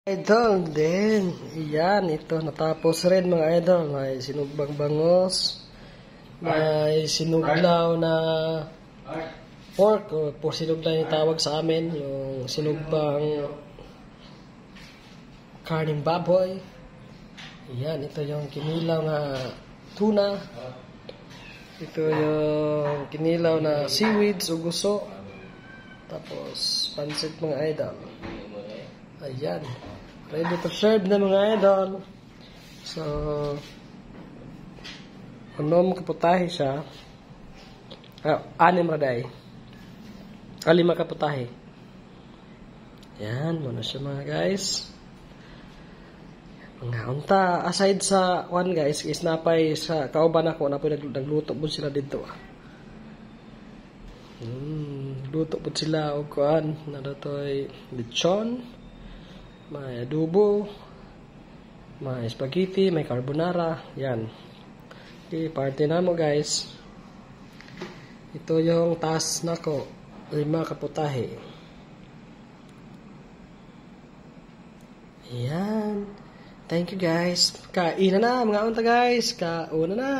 Idol din. Iyan, ito natapos rin mga idol. May sinugbang bangos. May sinuglaw na pork o sinuglaw yung tawag sa amin. Yung sinugbang karning baboy. Iyan, ito yung kinilaw na tuna. Ito yung kinilaw na seaweeds o guso. Tapos pansit mga idol. Ayan. Ready to serve na mga idol. So, unom kaputahe siya. 6 raday. 5 kaputahe. Yan, muna siya mga guys. Mga unta, aside sa one guys, is napay sa kauban ako, napay nagluto po sila dito. Luto po sila o kuan, naratoy lechon. May adobo, may spaghetti, may carbonara. Yan. Okay, party na mo guys. Ito yung task nako. 5 kaputahe. Yan. Thank you guys. Kain na mga unta guys. Kauna na.